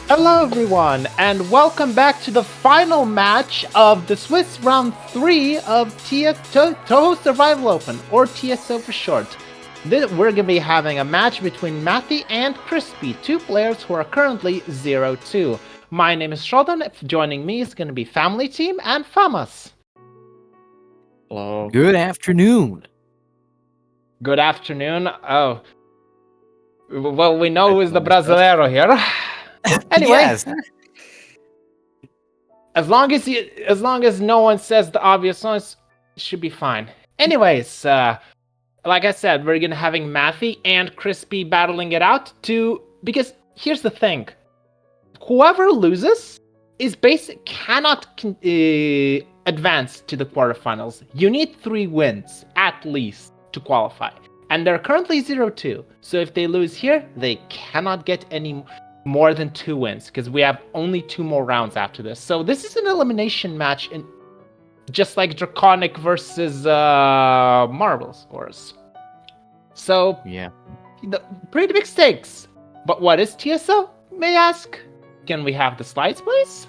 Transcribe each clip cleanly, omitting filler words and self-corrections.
Hello everyone, and welcome back to the final match of the Swiss Round 3 of Touhou Survival Open, or TSO for short. We're going to be having a match between MATHY and Crispy, two players who are currently 0-2. My name is Sheldon. Joining me is going to be FamilyTeam and Famas. Hello. Good afternoon. Good afternoon. Oh, well, we know who is the Brasileiro here. Anyway, Yes. as long as no one says the obvious ones, it should be fine. Anyways, like I said, we're gonna having MATHY and Crispy battling it out because here's the thing: whoever loses cannot advance to the quarterfinals. You need 3 wins at least to qualify, and they're currently 0-2. So if they lose here, they cannot get any more than 2 wins because we have only 2 more rounds after this. So this is an elimination match, just like Draconic versus Marble Scores. So Yeah. Pretty big stakes. But what is TSO? May I ask? Can we have the slides, please?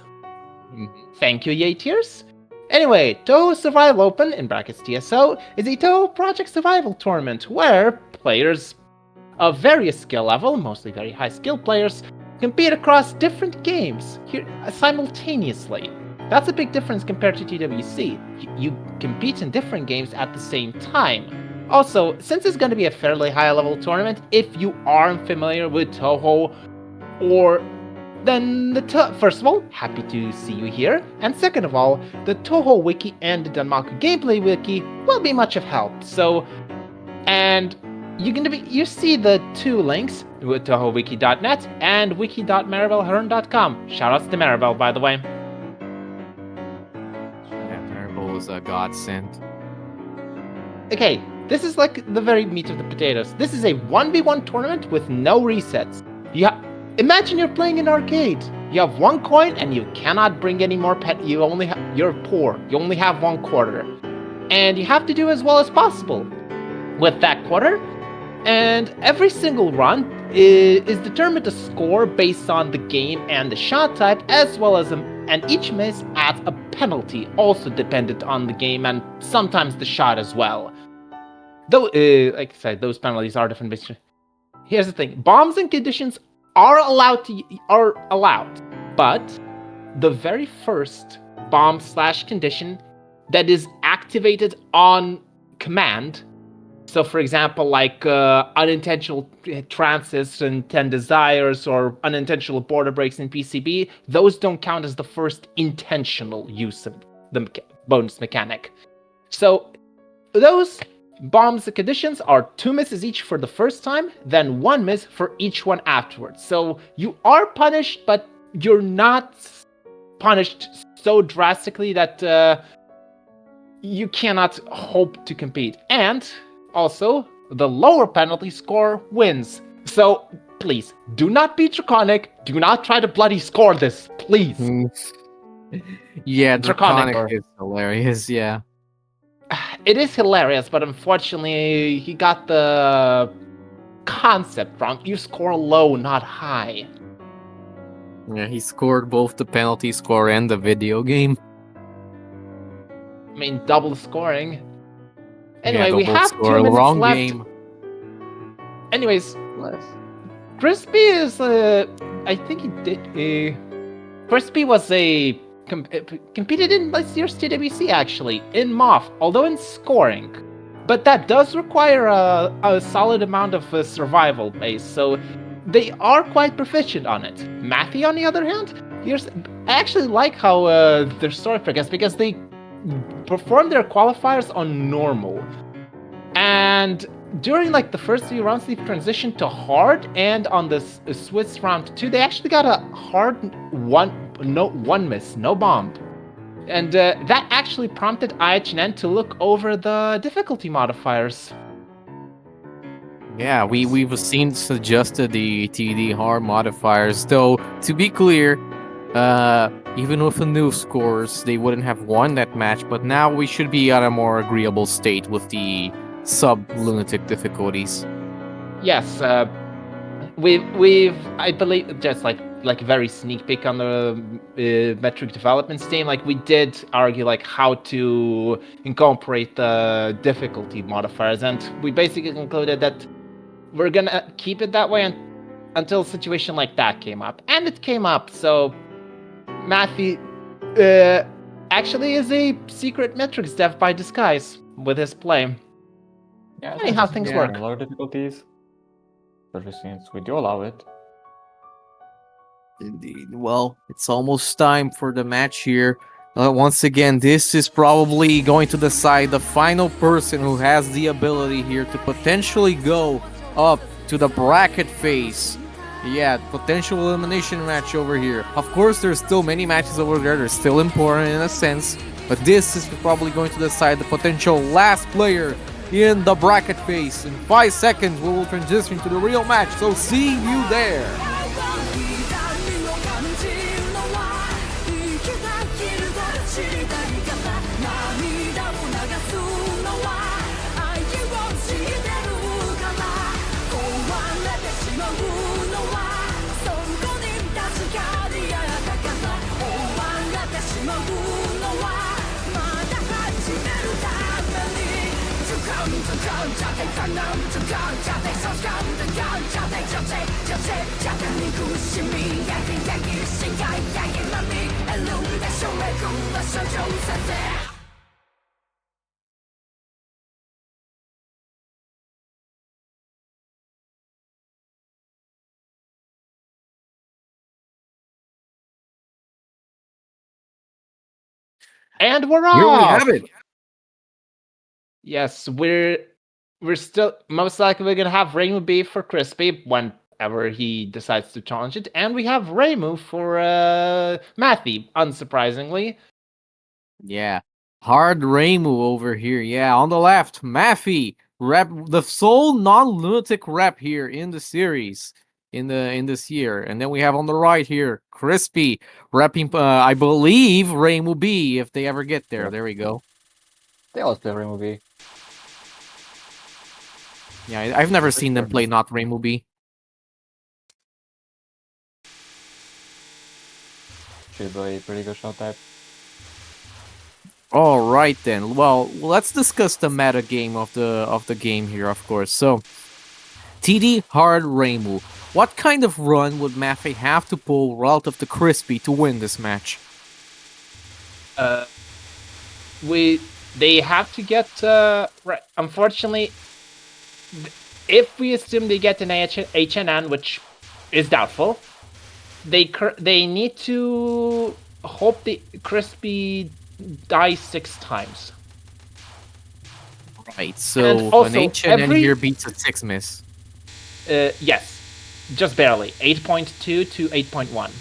Thank you, Yay Tears. Anyway, Touhou Survival Open, in brackets TSO, is a Touhou Project Survival Tournament where players of various skill level, mostly very high skill players, compete across different games simultaneously. That's a big difference compared to TWC. You compete in different games at the same time. Also, since it's going to be a fairly high level tournament, if you aren't familiar with Touhou, then first of all, happy to see you here, and second of all, the Touhou wiki and the Danmaku gameplay wiki will be much of help. You see the 2 links with TouhouWiki.net and wiki.maribelhearn.com. Shoutouts to Maribel, by the way. That Maribel is a godsend. Okay, this is like the very meat of the potatoes. This is a 1v1 tournament with no resets. Imagine you're playing an arcade. You have 1 coin and you cannot bring any more you're poor. You only have 1 quarter. And you have to do as well as possible with that quarter. And every single run is determined to score based on the game and the shot type, as well as and each miss adds a penalty, also dependent on the game and sometimes the shot as well. Though, like I said, those penalties are different. Here's the thing: bombs and conditions are allowed, but the very first bomb/condition that is activated on command. So, for example, like unintentional trances and 10 desires or unintentional border breaks in PCB, those don't count as the first intentional use of the bonus mechanic. So, those bombs and conditions are 2 misses each for the first time, then 1 miss for each one afterwards. So, you are punished, but you're not punished so drastically that you cannot hope to compete. And also, the lower penalty score wins. So, please, do not be Draconic. Do not try to bloody score this, please. Yeah, Draconic Draconic is hilarious, yeah. It is hilarious, but unfortunately, he got the concept wrong. You score low, not high. Yeah, he scored both the penalty score and the video game. I mean, double scoring. Anyway, Yeah, we have 2 minutes wrong left. Game. Anyways, Crispy is, I think he did. Crispy was competed in last year's TWC actually, in MOF, although in scoring. But that does require a solid amount of survival base, so they are quite proficient on it. MATHY, on the other hand, I actually like how their story progresses because they perform their qualifiers on normal. And during like the first 3 rounds, they've transitioned to hard, and on the Swiss round 2, they actually got a hard 1 miss, no bomb. And that actually prompted IHN to look over the difficulty modifiers. Yeah, we've seen suggested the TD hard modifiers, though to be clear, even with the new scores, they wouldn't have won that match, but now we should be at a more agreeable state with the sub-lunatic difficulties. Yes, we've I believe, just like like very sneak peek on the metric development team, like we did argue like how to incorporate the difficulty modifiers, and we basically concluded that we're gonna keep it that way until a situation like that came up, and it came up. So Matthew actually is a secret metrics dev by disguise with his play. Yeah, Funny how things work. Lower difficulties, especially since we do allow it. Indeed. Well, it's almost time for the match here. Once again, this is probably going to decide the final person who has the ability here to potentially go up to the bracket phase. Yeah, potential elimination match over here. Of course, there's still many matches over there. They're still important in a sense. But this is probably going to decide the potential last player in the bracket phase. In 5 seconds, we will transition to the real match. So see you there. And we're off! Here we have it. Yes, we're still most likely gonna have Reimu B for Crispy whenever he decides to challenge it, and we have Reimu for Mathy, unsurprisingly. Yeah. Hard Reimu over here. Yeah, on the left, Mathy, rep the sole non-lunatic rep here in the series in this year. And then we have on the right here, Crispy, repping I believe Reimu B if they ever get there. Yep. There we go. They always play Reimu B. Yeah, I've never seen them play not Reimu B. Should be a pretty good shot type. All right then. Well, let's discuss the meta game of the game here, of course. So, TD Hard Reimu. What kind of run would Mathy have to pull relative to Crispy to win this match? They have to get right. Unfortunately, if we assume they get an HNN, which is doubtful, they need to hope the Crispy dies 6 times. Right. So also, an HNN here beats a 6 miss. Yes, just barely 8.2 to 8.1.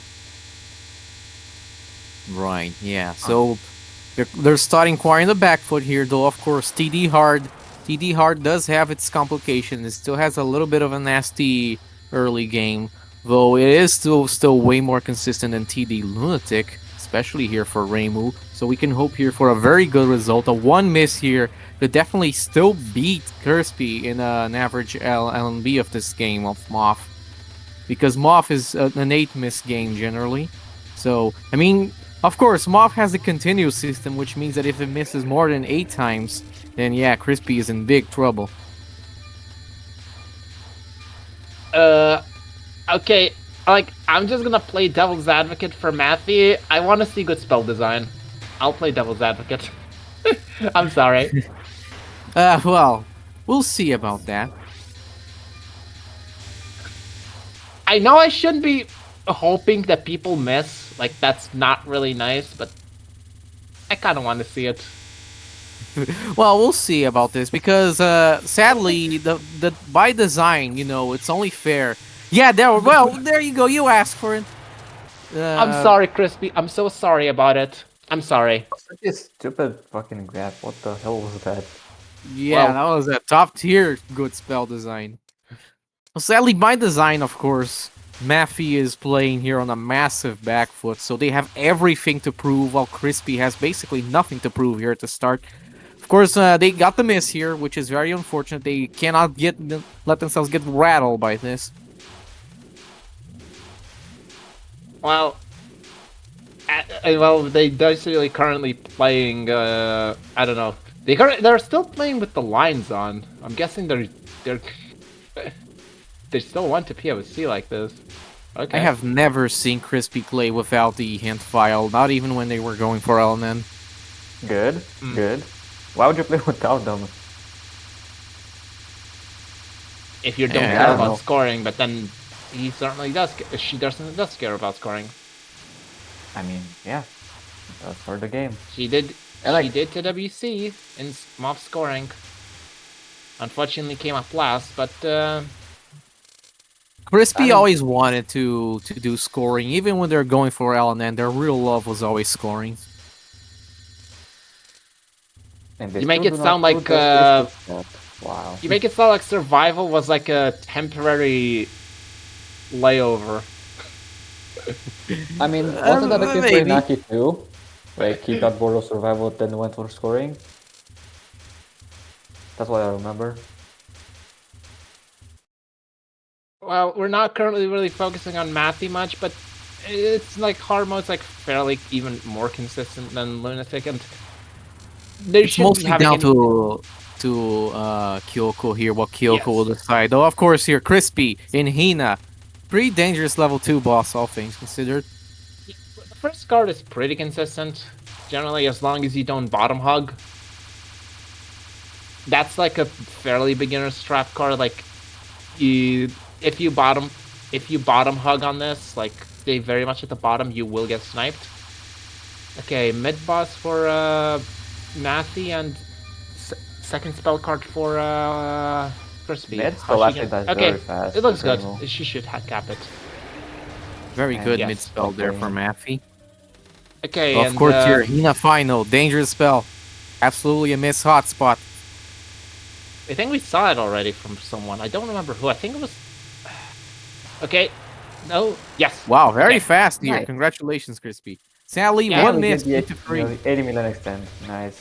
Right. Yeah. So they're starting quite in the back foot here, though. Of course, TD Hard does have its complications. It still has a little bit of a nasty early game, though it is still way more consistent than TD Lunatic, especially here for Reimu. So we can hope here for a very good result. A 1 miss here to definitely still beat Crispy in an average LNB of this game of Moth, because Moth is an 8 miss game generally. So I mean, of course, Moth has a continuous system, which means that if it misses more than 8 times, then yeah, Crispy is in big trouble. Okay, like, I'm just gonna play Devil's Advocate for Matthew. I want to see good spell design. I'll play Devil's Advocate. I'm sorry. Well, we'll see about that. I know I shouldn't be hoping that people miss. Like, that's not really nice, but I kind of want to see it. Well, we'll see about this because sadly, the by design, it's only fair. Yeah, there you go. You asked for it. I'm sorry, Crispy. I'm so sorry about it. I'm sorry. Such a stupid fucking grab. What the hell was that? Yeah, that was a top tier good spell design. Well, sadly, by design, of course, Mathy is playing here on a massive back foot, so they have everything to prove, while Crispy has basically nothing to prove here at the start. Of course, they got the miss here, which is very unfortunate. They cannot let themselves get rattled by this. Well, they basically currently playing. I don't know. They're still playing with the lines on. I'm guessing they're they still want to POC like this. Okay. I have never seen Crispy play without the hint file, not even when they were going for LNN. Good, good. Why would you play without them? If you don't Yeah, I care don't about know. scoring, but then he certainly does. She does care about scoring. I mean, yeah, that's for the game. She did. I like- She did to WC in mob scoring. Unfortunately, came up last, but Crispy I mean- always wanted to do scoring, even when they're going for LNN. Their real love was always scoring. And they You make still it do sound not like, put the basics yet. Wow. you make it sound like survival was like a temporary layover. I mean, wasn't that the case for maybe. Inaki too? Like he got bored of survival, then went for scoring. That's what I remember. Well, we're not currently really focusing on Mathy much, but it's like hard mode's like fairly even more consistent than Lunatic, and they It's shouldn't be mostly having down any... to Kyoko here, what Kyoko will decide. Though, of course, here, Crispy in Hina. Pretty dangerous level 2 boss, all things considered. The first card is pretty consistent, generally, as long as you don't bottom hug. That's like a fairly beginner's trap card. Like, if you bottom hug on this, like stay very much at the bottom, you will get sniped. Okay, mid boss for Mathy and second spell card for Crispy. Mid How's spell she actually gonna- dies okay, very fast. it looks good. Incredible. She should cap it. Very And good yes, mid spell there for Mathy. Okay, Well, and of course, here, Hina final. Dangerous spell. Absolutely a miss hotspot. I think we saw it already from someone. I don't remember who. I think it was. Okay, no, yes. Wow, very Okay. fast here. Nice. Congratulations, Crispy. Sadly, Yeah, one we miss, did 3 to 3. 80 million extend. Nice.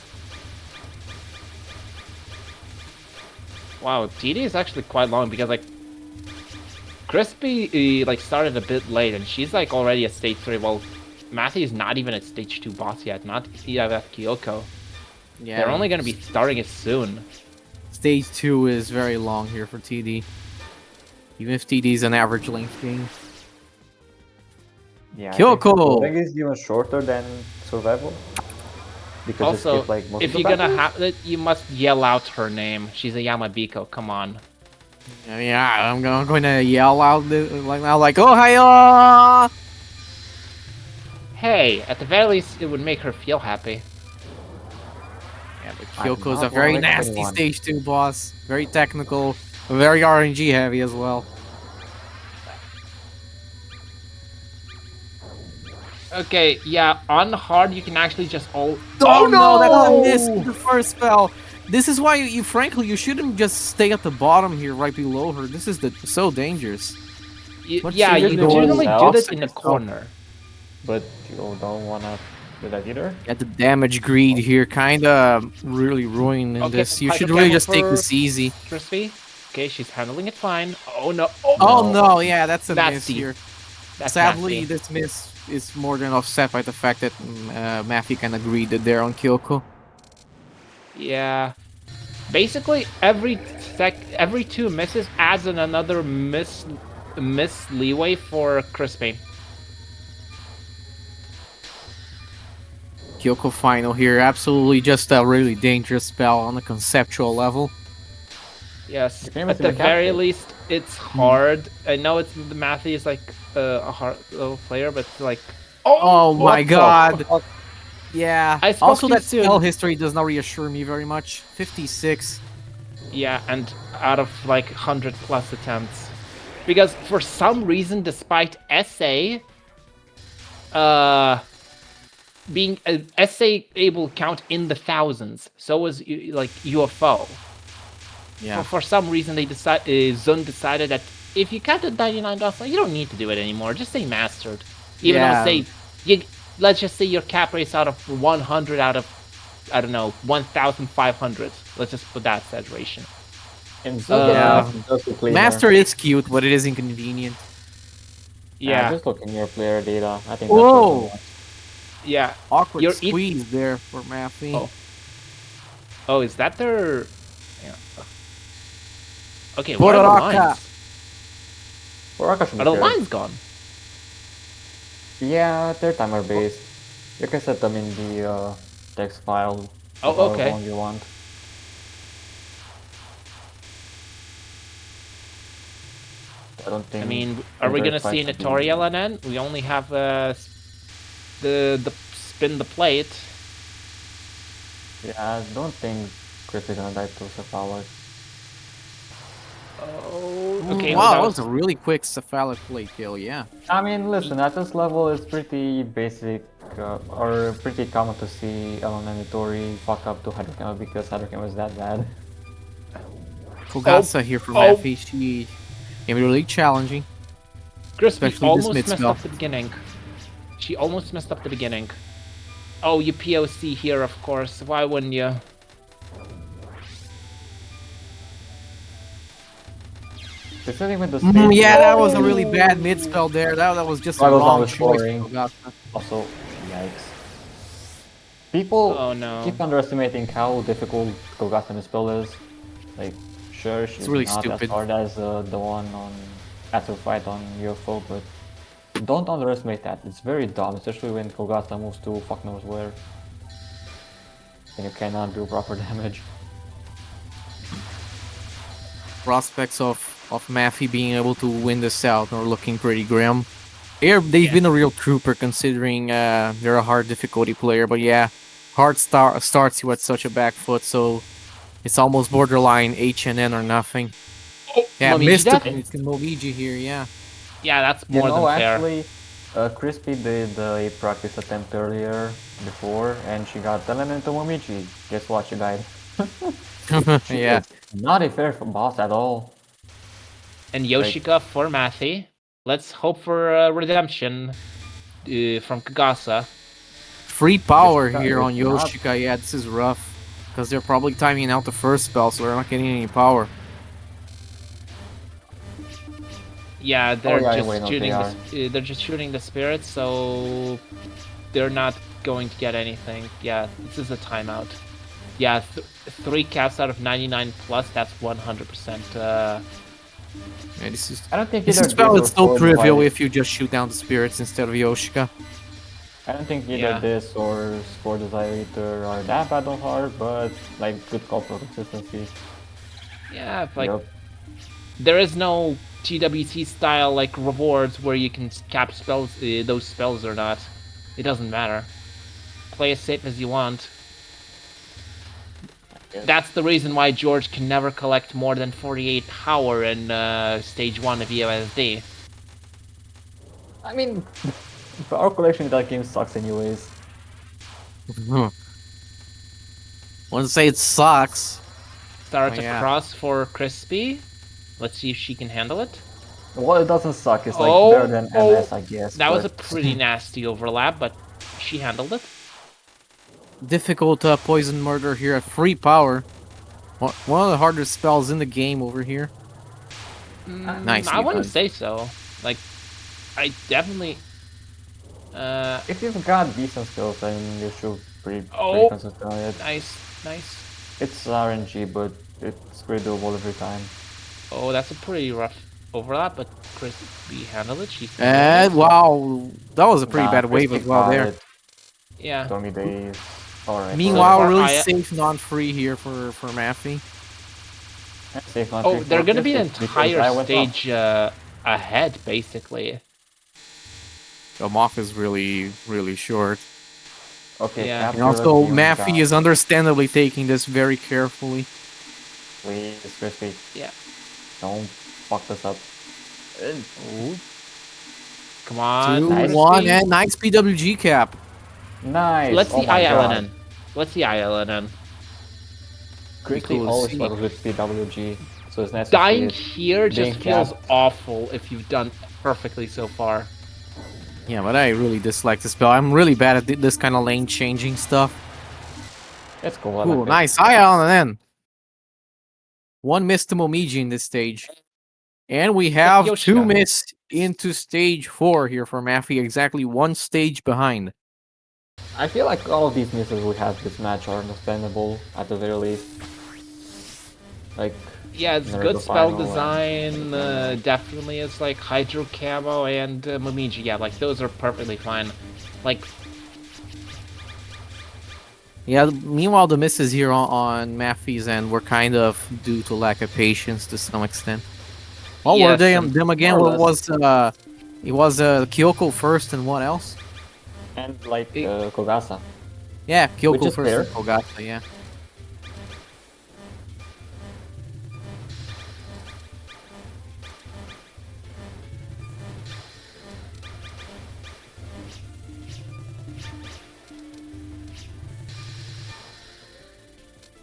Wow, TD is actually quite long because like Crispy like started a bit late and she's like already at stage 3. Well, Matthew is not even at stage 2 boss yet. Not yet at Kyoko. Yeah, They're only gonna be starting it soon. Stage 2 is very long here for TD. Even if TD is an average length game. Yeah. Kyoko! I think it's even shorter than survival. Because it Also, skipped, like, most if of the you're gonna battles? have it, you must yell out her name. She's a Yamabiko. Come on. Yeah, I'm going to yell out like now, like, oh, hiya! Hey, at the very least, it would make her feel happy. Yeah, but I'm Kyoko's a not very one like nasty anyone. stage 2 boss. Very technical, very RNG heavy as well. Okay, yeah, on hard you can actually just all. Oh no, that's a miss in the first spell. This is why you frankly you shouldn't just stay at the bottom here, right below her. This is so dangerous. Much Yeah, you safer to go generally do south. this in the corner. But you don't wanna do that either? Yeah, the damage greed here kinda really ruining Okay, this. You type should of really camel just take for this easy. Crispy. Okay, she's handling it fine. Oh no! Oh no, yeah, that's a That's miss deep. here. That's Sadly, nasty. this miss is more than offset by the fact that Matthew kind of greeded there on Kyoko. Yeah. Basically, every 2 misses adds another miss leeway for Crispy. Kyoko final here, absolutely just a really dangerous spell on a conceptual level. Yes. You can even At see the the very capture. least, it's hard. I know it's the Matthew is like a hard little player, but like. Oh my what the god! fuck? Yeah. I spoke Also, too that soon. spell history does not reassure me very much. 56. Yeah, and out of like 100+ attempts. Because for some reason, despite SA, being SA able to count in the thousands, so was like UFO. Yeah. For some reason, they Zun decided that if you counted 99 dots, you don't need to do it anymore. Just say mastered. Even Yeah. though let's just say your cap rate's out of 100 out of, I don't know, 1,500. Let's just put that saturation. And Yeah. just to clean Master is cute, but it is inconvenient. Yeah, just look in your player data. I think that's what Whoa! you want. yeah. Awkward You're squeeze there for Mathy. Oh. Oh, is that their? Yeah. Okay, where are the Pororoka. lines? Baraka should Are be the fair. lines gone? Yeah, they're timer based. You can set them in the text file. Oh, For however okay. long you want. I don't think. I mean, are we gonna see an tutorial on end? We only have the spin the plate. Yeah, I don't think Chris is gonna die to Cephalic. Oh, okay. Wow, that that was a really quick cephalic plate kill, yeah. I mean, listen, at this level, it's pretty basic or pretty common to see Element Tori fuck up to Hydrochem because Hydrochem is that bad. Fogasa here for Mathy. She can be really challenging. Crispy Especially this almost mid messed spell. up the beginning. She almost messed up the beginning. Oh, you POC here, of course. Why wouldn't you? Specifically with the stage. Yeah, that was a really bad mid spell there. That was just a Struggles on wrong with choice. scoring. For Fogasa. Also, yikes. People Oh no. keep underestimating how difficult Golgotha spell is. Like, sure, she's really not stupid. as hard as the one on Astral Fight on UFO, but don't underestimate that. It's very dumb, especially when Golgotha moves to fuck knows where. And you cannot do proper damage. Prospects of Mathy being able to win this out are looking pretty grim. They've been a real trooper considering they're a hard difficulty player, but yeah, hard starts you at such a back foot, so it's almost borderline HNN or nothing. Oh, Yeah, Momiji missed death? Momiji here, yeah. Yeah, that's more than fair. Actually, Crispy did a practice attempt earlier before, and she got Elemental Momiji. Guess what? She died. Yeah. Not a fair boss at all. And Yoshika for Mathy. Let's hope for redemption from Kagasa. Free power Yoshika here is on not- Yoshika, yeah, this is rough. Because they're probably timing out the first spell, so they're not getting any power. Yeah, they're they they're just shooting the spirits, so they're not going to get anything. Yeah, this is a timeout. Yeah, 3 caps out of 99 plus. That's 100%. Yeah, this is. I don't think This either spell this is or so Sword trivial Divided- if you just shoot down the spirits instead of Yoshika. I don't think either Yeah. this or Spore Desirator are that battle hard, but like good call for consistency. Yeah, like Yup. there is no TWT style like rewards where you can cap spells, those spells or not. It doesn't matter. Play as safe as you want. Yes. That's the reason why George can never collect more than 48 power in stage 1 of EOSD. I mean, our collection in that game sucks anyways. Wouldn't say it sucks. Starts Oh, yeah. across for Crispy. Let's see if she can handle it. Well, it doesn't suck. It's like Oh, better than MS, I guess. That was a but- pretty nasty overlap, but she handled it. Difficult poison murder here at free power. One of the hardest spells in the game over here. Nicely I wouldn't done. say so. Like, I definitely. If you've got decent skills, then you should pretty Oh. consistent on it. Nice. It's RNG, but it's pretty doable every time. Oh, that's a pretty rough overlap, but Crispy handled it. She's. And wow, that was a pretty Nah, bad wave Crispy as well got there. it. Yeah. Told me they. Alright. Meanwhile, far, really I- safe non-free here for Mathy. Safe on Oh, three they're gonna be an fortress because I entire went up. stage ahead, basically. The moth is really short. Okay, Yeah. And after also, you Mathy got- is understandably taking this very carefully. Please, Crispy. Yeah. Don't fuck this up. Come on. 2-1 Crispy. and nice PWG cap. Nice. Let's oh see my God. ILNN. Let's see ILNN. Crispy cool to always see. struggles with PWG, so it's nice Dying to see it. here just being feels capped. awful if you've done perfectly so far. Yeah, but I really dislike this spell. I'm really bad at this kind of lane changing stuff. It's cool. I Ooh, like it. nice eye on and then. One miss to Momiji in this stage. And we have Yoshika. two miss into stage 4 here for MATHY, exactly one stage behind. I feel like all of these misses we have this match are understandable at the very least. Like, Yeah, it's Naruto good spell Final design. and Definitely, it's like Hydro Camo and Momiji. Yeah, like those are perfectly fine. Like, Yeah, meanwhile, the misses here on MATHY's end were kind of due to lack of patience to some extent. What were yes, they? and Them again? more or What less. was it was Kyoko first and what else? and like It- Kogasa. Yeah, Which Kyoko is first and fair. Kogata, yeah.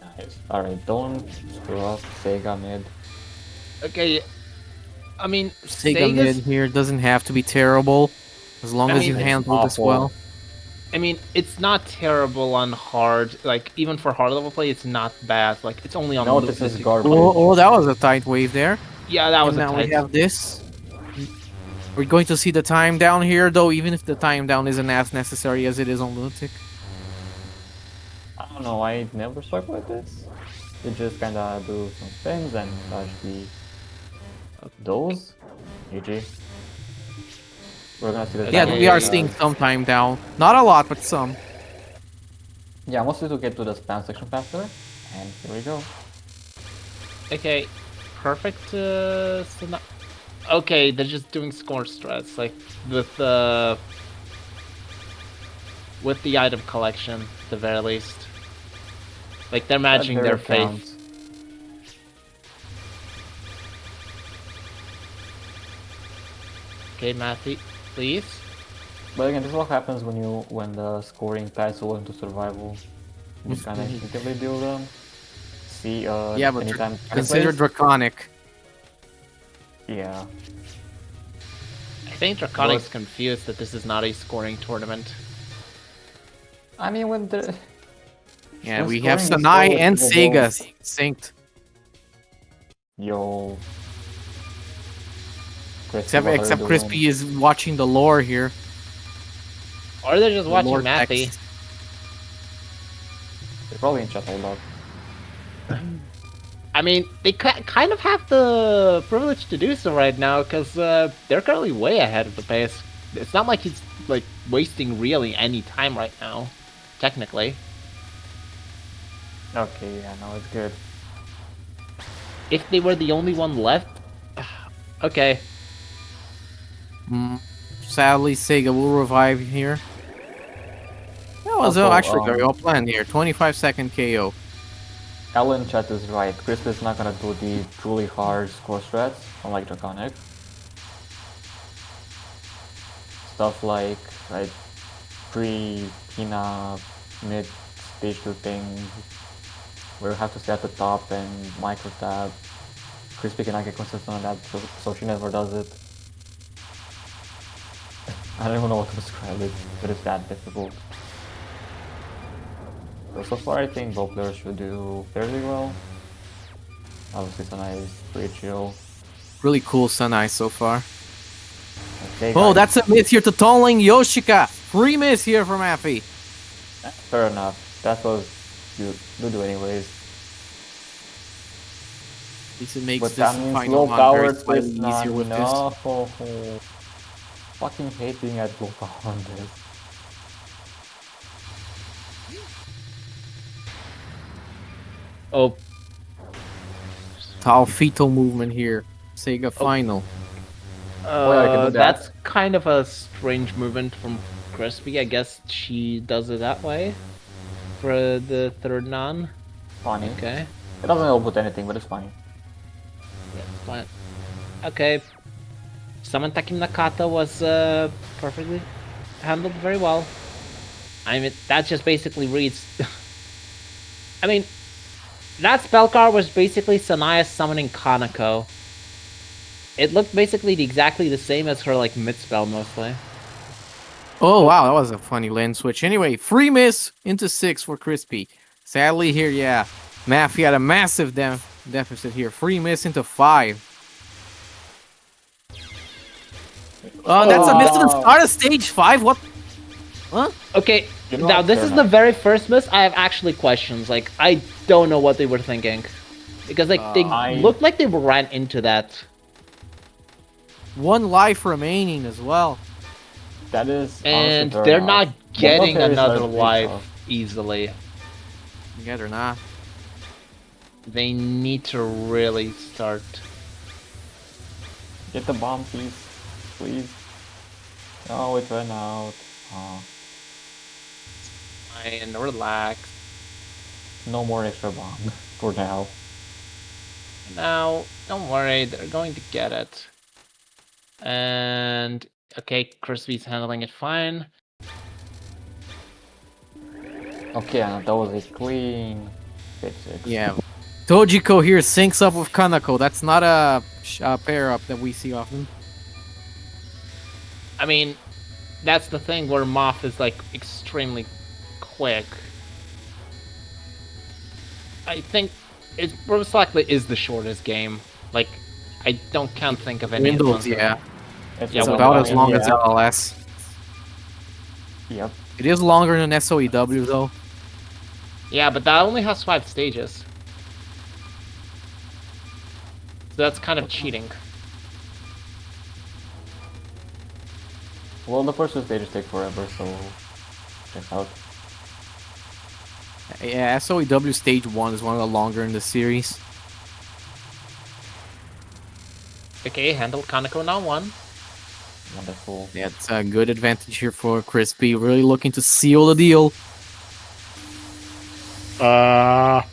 Nice. Alright, don't screw up Sega mid. okay. I mean, Sega Sega's. mid here doesn't have to be terrible, as long I as mean, you It's handle this awful. well. I mean, it's not terrible on hard. Like even for hard level play, it's not bad. Like it's only on No, loop this is that you- garbage. Oh, that was a tight wave there. Yeah, that was And a now we tight. have this. We're going to see the time down here, though, even if the time down isn't as necessary as it is on Lunatic. I don't know, I never struck with this. You just kinda do some things and dodge the those. GG. We're gonna see the Yeah, time we are Okay. seeing some time down. Not a lot, but some. Yeah, mostly to get to the spam section faster. And here we go. Okay, perfect. So not. Okay, they're just doing score strats like with the item collection, at the very least. Like they're matching That their there faith. counts. Okay, Matthew, please. But again, this is what happens when the scoring ties all into survival. You kind of instinctively do them. See, Yeah, but anytime consider anyplace. Draconic. Yeah. I think Draconic's But- confused that this is not a scoring tournament. I mean, when the Yeah, When we have scoring is Sanai so and Sega involved- synced. yo, Crispy, Except, what are you except doing? Crispy is watching the lore here. Or they're just The watching lore Matthew. text. They're probably in chat all up. I mean, they kind of have the privilege to do so right now because they're currently way ahead of the pace. It's not like he's like wasting really any time right now, technically. Okay, yeah, no, it's good. If they were the only one left, okay. Sadly, Sega will revive here. That was Also, actually very well planned here. 25-second KO. Alan chat is right. Crispy is not gonna do the truly hard score strats, unlike Draconic. Stuff like pre-Pina mid stage 2 thing where you have to stay at the top and micro tab. Crispy cannot get consistent on that, so she never does it. I don't even know what to describe it, but it's that difficult. So far I think both players should do fairly well. Obviously Sanai is pretty chill. Really cool Sanai so far. Okay, Oh, guys, that's a miss here to Tonling Yoshika. Free miss here from Matthew. fair enough. That's what you do anyways. At least it makes But this that means final low run power very slightly twist, nah, easier with this. no. Fucking hating at low power on this. Oh, Tau fetal movement here. Sega final. yeah, I can do that. that's kind of a strange movement from Crispy. I guess she does it that way for the third non. Funny. Okay. It doesn't help with anything, but it's funny. Yeah, fine. Okay. Summon Takim Nakata was perfectly handled very well. I mean, that just basically reads. I mean, that spell card was basically Sanaya summoning Kanako. It looked basically exactly the same as her like mid spell mostly. Oh, wow, that was a funny lane switch. Anyway, free miss into 6 for Crispy. Sadly here, yeah. Matthew had a massive deficit here. Free miss into 5. That's a miss to the Oh. start of stage 5. What? Huh? Okay, You know now what? this Fair is the enough. very first miss. I have actually questions. Like, I don't know what they were thinking. Because, like, they I- looked like they ran into that. 1 life remaining as well. That is honestly And fair they're enough. not Both getting carries are another pretty life tough. easily. Yeah, they're not. They need to really start. Get the bomb, please. Please. No, it ran out. Oh, And relax. no more extra bomb for now. Now, don't worry, they're going to get it. And okay, Crispy's handling it fine. Okay, and that was a clean stage 6. Yeah. Dojiko here syncs up with Kanako. That's not a pair up that we see often. I mean, that's the thing where Moth is like extremely quick. I think it most likely is the shortest game. Like, I can't think of any Windows, instance of- yeah. Yeah, It's well, about I as mean, long as yeah. LLS. Yep. It is longer than SOEW though. Yeah, but that only has 5 stages. So that's kind of cheating. Well, the first two stages take forever, so check out. Yeah, SOEW stage 1 is one of the longer in the series. Okay, handle Kaneko now 1. Wonderful. Yeah, it's a good advantage here for Crispy. Really looking to seal the deal. Are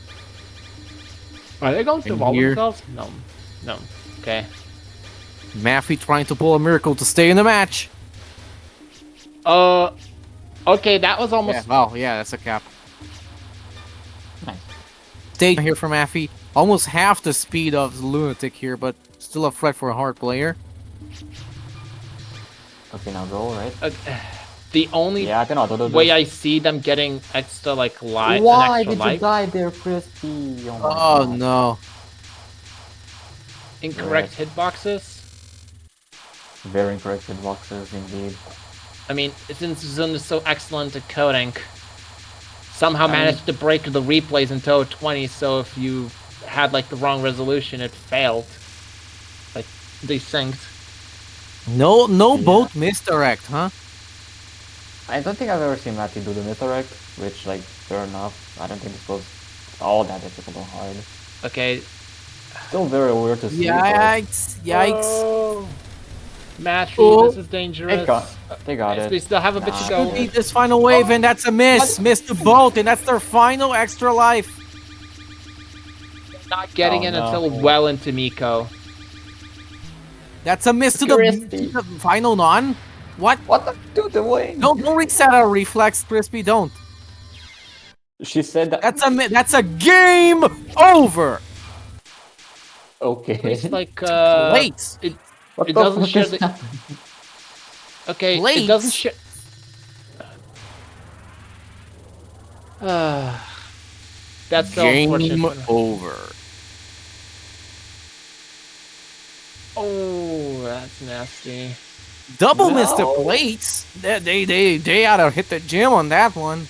they going to And wall here- themselves? No. No. Okay. Mathy trying to pull a miracle to stay in the match. Okay, that was Yeah, almost... well, yeah, that's a cap. Nice. Stage here for Mathy. Almost half the speed of the Lunatic here, but still a threat for a hard player. Okay, now go, right? The only Yeah, I can auto do this. way I see them getting extra, like, an Why extra did life... you die there, Crispy? Oh, my Oh God. no. Incorrect hitboxes. Very incorrect hitboxes, indeed. I mean, since Zun is so excellent at coding, somehow I mean- managed to break the replays in Touhou 20, so if you had, like, the wrong resolution, it failed. Like, desynced. No Yeah. boat misdirect, huh? I don't think I've ever seen Matty do the misdirect, which, like, fair enough. I don't think this was all that difficult or hard. Okay. Still very weird to see, Yikes! Yikes! Oh. Matthew, Oh. this is dangerous. they got Yes, it. we still have a bit Nah. to go. Should be this final wave, and that's a miss. Missed the boat, and that's their final extra life. Not getting Oh, in no. until well into Miko. That's a miss to Crispy. the final non. What? What the dude doing? Don't reset our reflex, Crispy. Don't. She said that. That's a game over. Okay. It's like, Late. What it the doesn't fuck share is the- that? Okay, it Plates. doesn't share... That's so Game unfortunate. over. Oh, that's nasty. Double missed the No. plates. They oughta hit the gym on that one.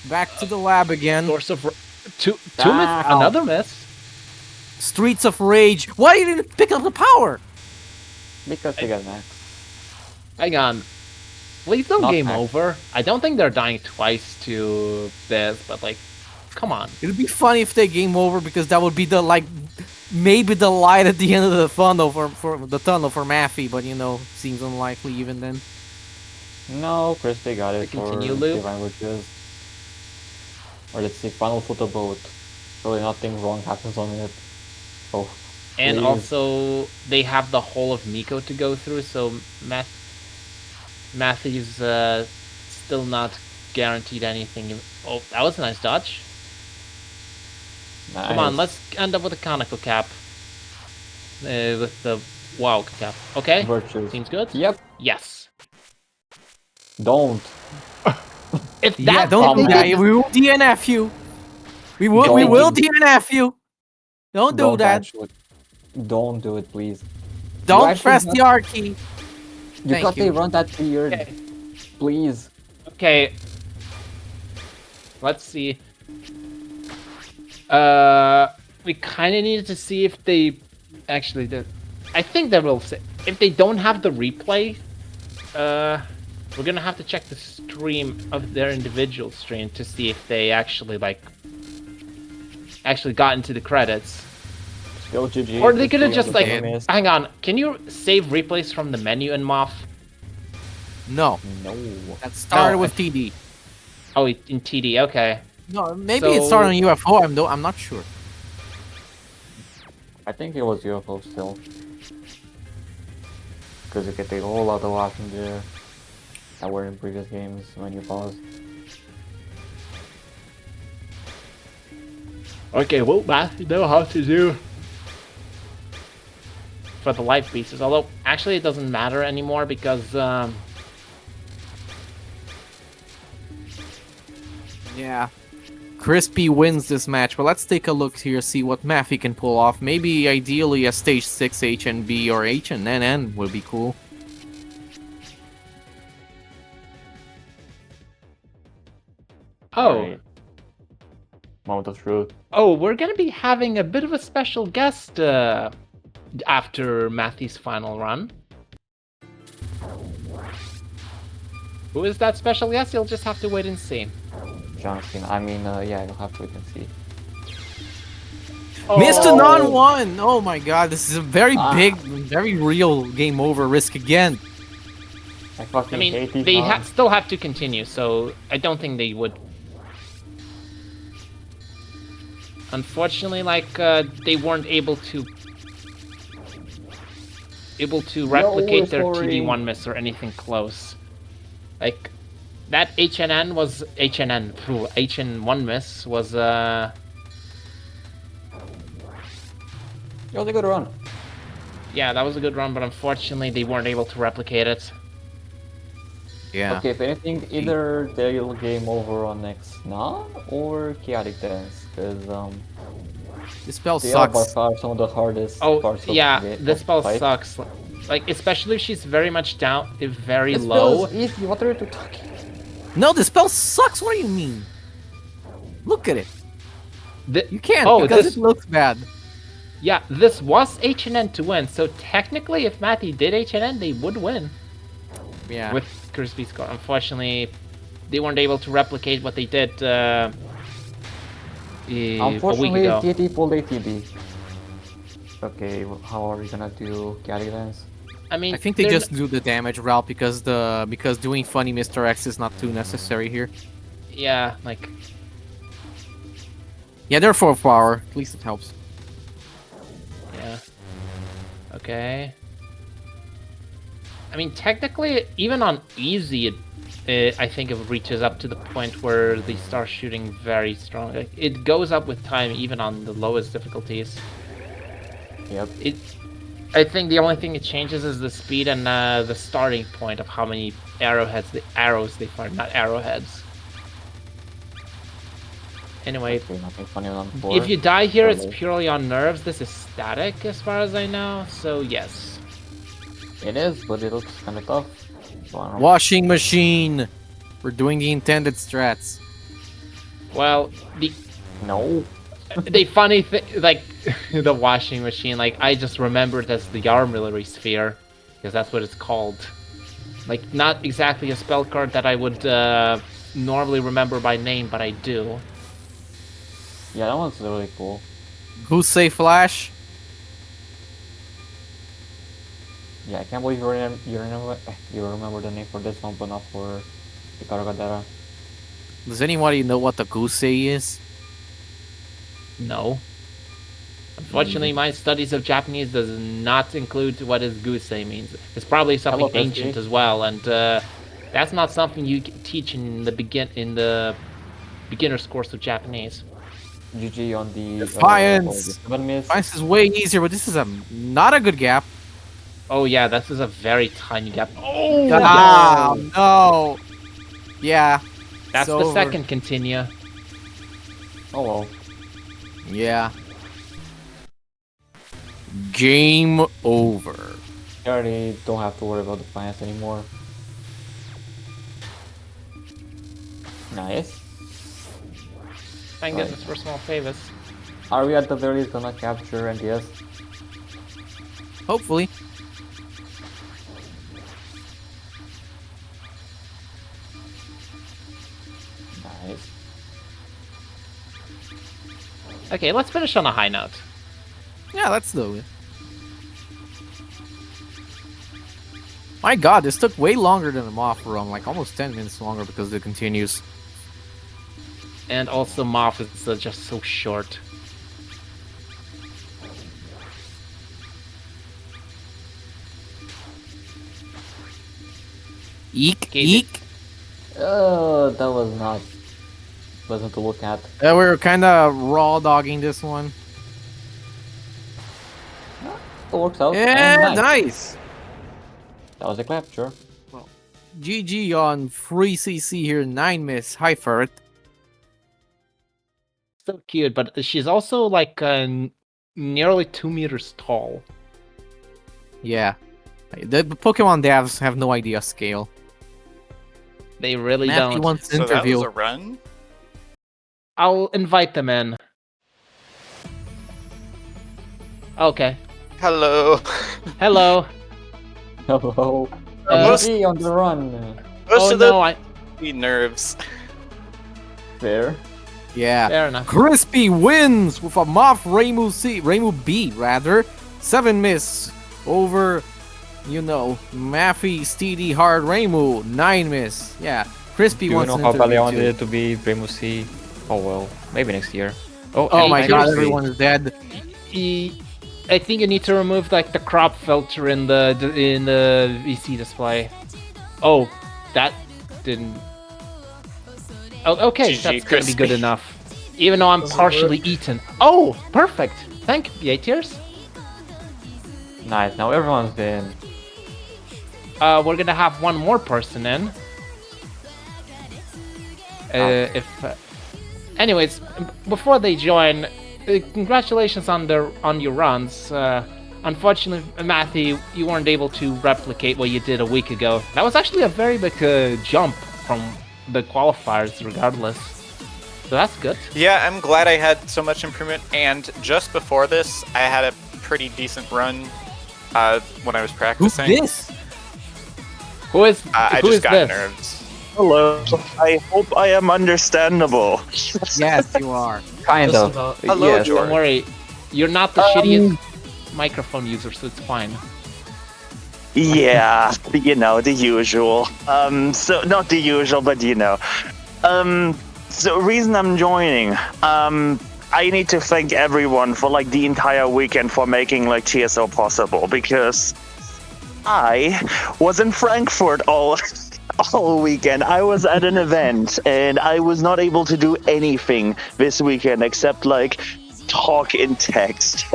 Back to the lab again. Source of... Two miss, Ow. another miss. Streets of Rage. Why you didn't pick up the power? Because they got max. Hang on. Please don't Not game back. over. I don't think they're dying twice to this, but like, come on. It'd be funny if they game over because that would be the maybe the light at the end of the tunnel for Mathy, but you know, seems unlikely even then. No, Chris, they got it The for continue loop? Divine Witches. Or let's see, Final Photo Boat. Really nothing wrong happens on it. Oh. And Please. also, they have the whole of Miko to go through, so Matthew's still not guaranteed anything. Oh, that was a nice dodge. Nice. Come on, let's end up with a conical cap. With the wow cap. Okay? Virtues. Seems good? Yep. Yes. Don't. If that Yeah, don't do if that. they did- We will DNF you. We will DNF you. Don't do that. Actually, don't do it, please. Don't actually press have- the R key. You Thank got you. to run that weird. Okay. Please. Okay. Let's see. We kind of needed to see if they actually did. I think they will say if they don't have the replay. We're gonna have to check the stream of their individual stream to see if they actually got into the credits. Still GG. Or they could have just like, Miss. hang on, can you save replays from the menu in Moth? No, No. that started No, with TD. Oh, in TD, okay. No, maybe it started on UFO. I'm not sure. I think it was UFO still. Because you can take a whole lot of options there that were in previous games when you pause. Okay, well, Matt, you know how to do for the life pieces. Although, actually, it doesn't matter anymore because, Yeah. Crispy wins this match, but let's take a look here, see what Mathy can pull off. Maybe ideally a stage 6 HNB or HNNN would be cool. oh, Right. Moment of truth. oh, we're gonna be having a bit of a special guest after Matthew's final run. Who is that special guest? You'll just have to wait and see. Jonathan. I mean, yeah, you'll have to wait and see. Mr. Oh. Non-1! Oh my god, this is a very Ah. big, very real game over risk again. I fucking I mean, hate these they cons. still have to continue, so I don't think they would. Unfortunately, like, they weren't able to replicate their sorry. TD1 miss or anything close. Like, that HN1 miss was, It was a good run. yeah, that was a good run, but unfortunately they weren't able to replicate it. Yeah. Okay, if anything, either they'll game over on next non or chaotic dance, because This spell they are by sucks. far some of the hardest Oh, parts of yeah, the this spell fight. sucks. Like, especially if she's very much down, very This low. spell is easy. What are you talking? No, the spell sucks. What do you mean? Look at it. You can't Oh, because this- it looks bad. Yeah, this was HNN to win, so technically if Matty did HNN, they would win. Yeah. With Crispy score. Unfortunately, they weren't able to replicate what they did a week Unfortunately, ago. TT pulled ATB. Okay, well, how are we gonna do chaotic dance? I mean, I think they they're just do the damage route because doing funny Mr. X is not too necessary here. yeah, like, Yeah, they're 4 power. At least it helps. yeah. Okay. I mean, technically, even on easy, I think it reaches up to the point where they start shooting very strong. Like, it goes up with time, even on the lowest difficulties. Yep. I think the only thing it changes is the speed and the starting point of how many arrows they fire, not arrowheads. Anyway, Okay, nothing funny on 4. if you die here, it's Probably. purely on nerves. This is static, as far as I know. So yes. It is, but it looks kind of tough. So I don't know. Washing machine. We're doing the intended strats. Well, No. the funny thing, like the washing machine, like I just remember it as the armillary sphere, because that's what it's called. Like, not exactly a spell card that I would normally remember by name, but I do. Yeah, that one's really cool. Goosey Flash. Yeah, I can't believe you remember the name for this one, but not for Hikaru Gadara. Does anybody know what the Goosey is? No. Unfortunately, my studies of Japanese does not include what is gusei means. It's probably something Hello, ancient Christy. as well, and that's not something you teach in the beginner's course of Japanese. GG on the Defiance. the 7 miss. This is way easier, but this is not a good gap. Oh yeah, this is a very tiny gap. Oh, Ah, no. Yeah. that's it's the over. second continue. Oh well. Yeah. Game over. You already don't have to worry about the finance anymore. Nice. Thank Right. goodness for small favors. Are we at the very least gonna capture NTS? Hopefully. Nice. Okay, let's finish on a high note. Yeah, let's do it. My god, this took way longer than the Moth run, like almost 10 minutes longer because it continues. And also, Moth is just so short. Eek, Okay, eek. That was not pleasant to look at. We're kind of raw dogging this one. It works out. Yeah, And nice. That was a capture. GG on free CC here, 9 miss. Hi, Ferret. So cute, but she's also like nearly 2 meters tall. Yeah. The Pokemon devs have no idea scale. They really Matthew don't. wants to So that interview. was a run? I'll invite them in. Okay. Hello. Hello. Hello. Most- GG on the run. Most Oh of the no, I. nerves. Fair. Yeah. Fair enough. Crispy wins with a Moth Rainbow B rather. 7 miss over, Mathy Steedy Hard Rainbow. 9 miss. Yeah. Crispy Do you wants know an how badly I interview wanted too. it to be Rainbow C? Oh well, maybe next year. Oh, Oh and my god, seriously, everyone is dead. I think you need to remove like the crop filter in the VC display. Oh, that didn't. Oh, okay, GG, that's gonna be good Crispy. enough. Even though I'm Does it partially work? eaten. Oh, perfect. Thank you, Tears. Nice. Now everyone's in. We're gonna have one more person in. If, anyways, before they join, congratulations on your runs. Unfortunately, Matthew, you weren't able to replicate what you did a week ago. That was actually a very big jump from the qualifiers, regardless. So that's good. Yeah, I'm glad I had so much improvement. And just before this, I had a pretty decent run when I was Who's practicing. this? Who is? I who just is got this? nerves. Hello. I hope I am understandable. Yes, you are. Kind Just of. about. Hello, Yes. George. Don't worry, you're not the shittiest microphone user, so it's fine. Yeah, the usual. So not the usual, but So reason I'm joining. I need to thank everyone for like the entire weekend for making like TSO possible because I was in Frankfurt all weekend. I was at an event and I was not able to do anything this weekend except like talk in text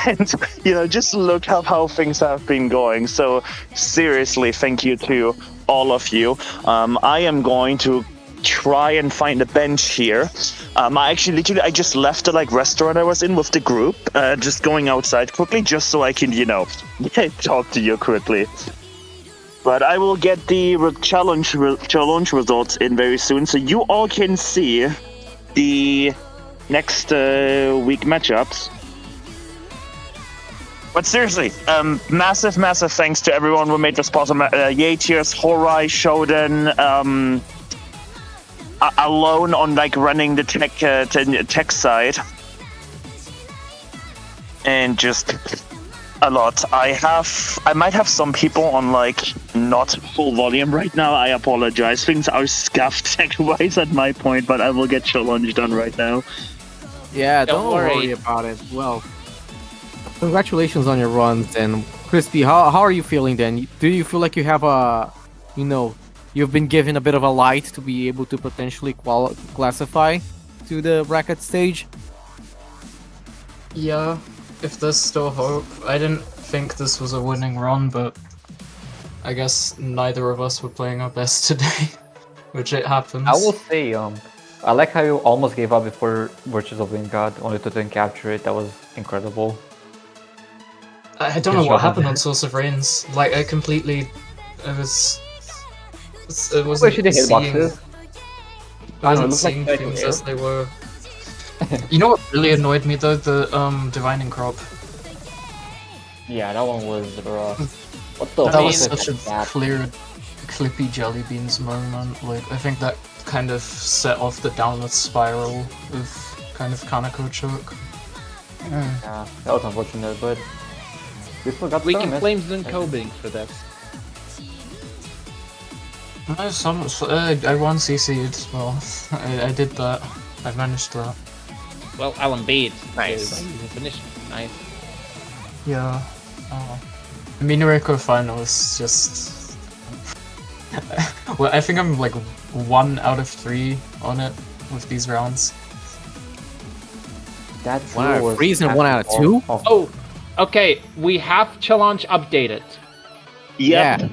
and just look up how things have been going. So seriously, thank you to all of you. I am going to try and find a bench here. I just left the restaurant I was in with the group, just going outside quickly just so I can talk to you quickly. But I will get the challenge results in very soon, so you all can see the next week matchups. But seriously, massive thanks to everyone who made this possible. Yatiers, Horai, Shodan, alone on running the tech side, and just a lot. I might have some people on not full volume right now. I apologize. Things are scuffed tech-wise at my point, but I will get challenge done right now. Yeah, Don't don't worry. worry about it. Well, congratulations on your runs. And Crispy, how are you feeling then? Do you feel like you have you've been given a bit of a light to be able to potentially classify to the bracket stage? Yeah, if there's still hope. I didn't think this was a winning run, but I guess neither of us were playing our best today, which it happens. I will say, I like how you almost gave up before Virtues of Wind God, only to then capture it. That was incredible. I don't know what happened on Source of Rains. Like, I wasn't Where should they hit seeing, boxes? I I don't know, wasn't it looks like seeing like things air. as they were. You know what really annoyed me though? The Divining Crop. Yeah, that one was rough. What the That fuck was is such a that? clear, clippy jelly beans moment. Like, I think that kind of set off the downward spiral of kind of Kaneko choke. Yeah, that was unfortunate, but we still got We can tournament. blame Zunkobing for this. I won CC'd. Well, I did that. I managed that. Well, Alan beat. Nice. The definition. Nice. Yeah. The Minareko final is just. Well, I think I'm like 1 out of 3 on it with these rounds. That 1 out of was 3 and 1 out of actually 2? awful. Oh, okay. We have challenge updated. Yep. Yeah.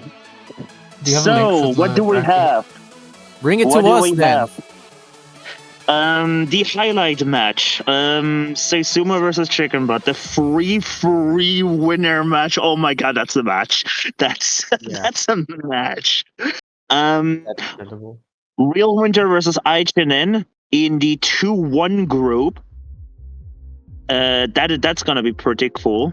Do you have a link So, for what the do we bracket? have? Bring it What to do us we then. have? The highlight match. Seisuma versus Chicken Butt. The free winner match. Oh my god, that's the match. That's Yeah. that's a match. Um, That's incredible. Real Winter versus Aichinen in the 2-1 group. That's gonna be pretty cool.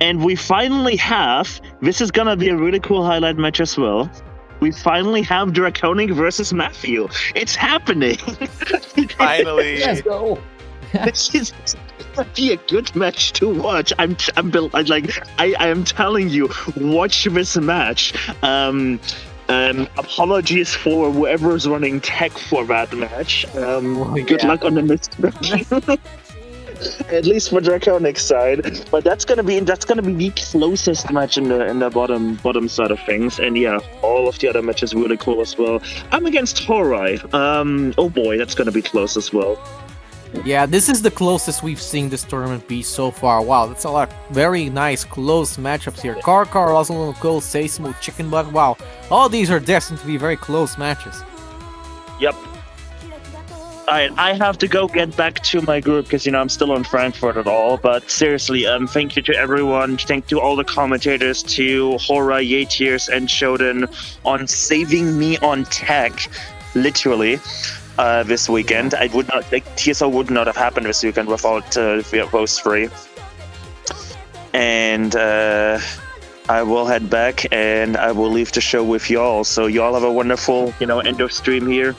And we finally have, this is gonna be a really cool highlight match as well. We finally have Draconic versus Matthew. It's happening. Finally. Let's go! This is gonna be a good match to watch. I am telling you, watch this match. Apologies for whoever's running tech for that match. Good luck on the next match. At least for Draconic's side, but that's gonna be the closest match in the bottom side of things, and yeah, all of the other matches really cool as well. I'm against Horai. Oh boy, that's gonna be close as well. Yeah, this is the closest we've seen this tournament be so far. Wow, that's a lot. Very nice, close matchups here. Karkar, also Cole, Seismo, Chicken Butt. Wow, all these are destined to be very close matches. Yep. Alright, I have to go get back to my group because I'm still in Frankfurt at all. But seriously, thank you to everyone. Thank you to all the commentators, to Hora, Yetiers, and Shodan on saving me on tech, literally, this weekend. I would not, TSO would not have happened this weekend without those three. And I will head back and I will leave the show with y'all. So y'all have a wonderful, end of stream here.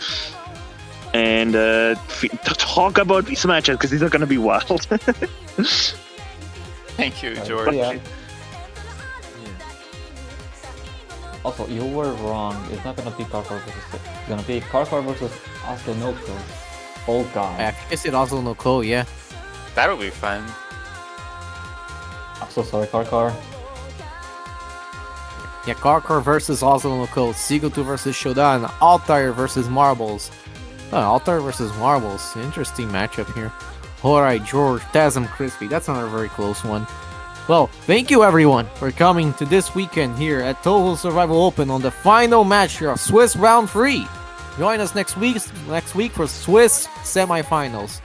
And talk about these matches because these are going to be wild. Thank you, George. Yeah. Also, you were wrong. It's not gonna be Karkar versus it's gonna be Karkar versus Oslo Noko. Oh god. I think I said also no Cole, yeah. That'll be fun. I'm so sorry, Karkar. Yeah, Karkar versus also no Cole, Sigotu versus Shodan, Altair versus Marbles. Oh, Altair versus Marbles. Interesting matchup here. Alright, George, Tazam, Crispy. That's another very close one. Well, thank you everyone for coming to this weekend here at Touhou Survival Open on the final match here of Swiss Round 3. Join us next week for Swiss semifinals.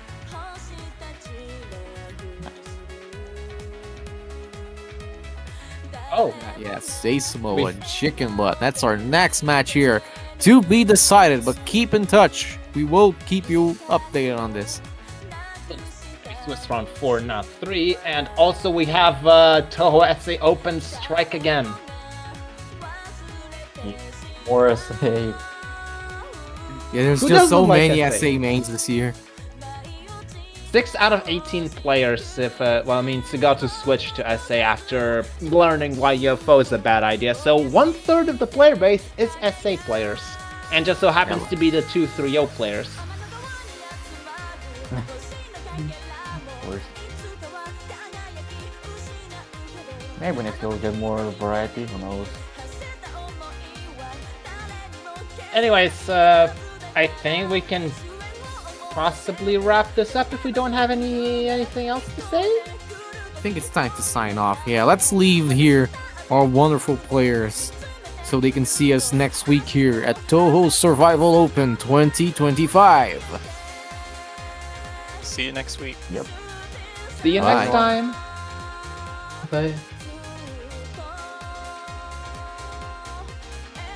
Oh, Yes, Seismo and Chicken Butt. That's our next match here to be decided, but keep in touch. We will keep you updated on this. Swiss round 4, not 3. And also we have Touhou SA Open Strike again. Or say Yeah, there's Who just so doesn't like many SA? SA mains this year. 6 out of 18 players if, Sugatu switched to SA after learning why UFO is a bad idea. So 1/3 of the player base is SA players. And just so happens to be the 2-3-0 players. maybe next year we'll get more variety, who knows. Anyways, I think we can possibly wrap this up if we don't have anything else to say. I think it's time to sign off. Yeah, let's leave here our wonderful players so they can see us next week here at Touhou Survival Open 2025. See you next week. See you next Bye. time. Bye.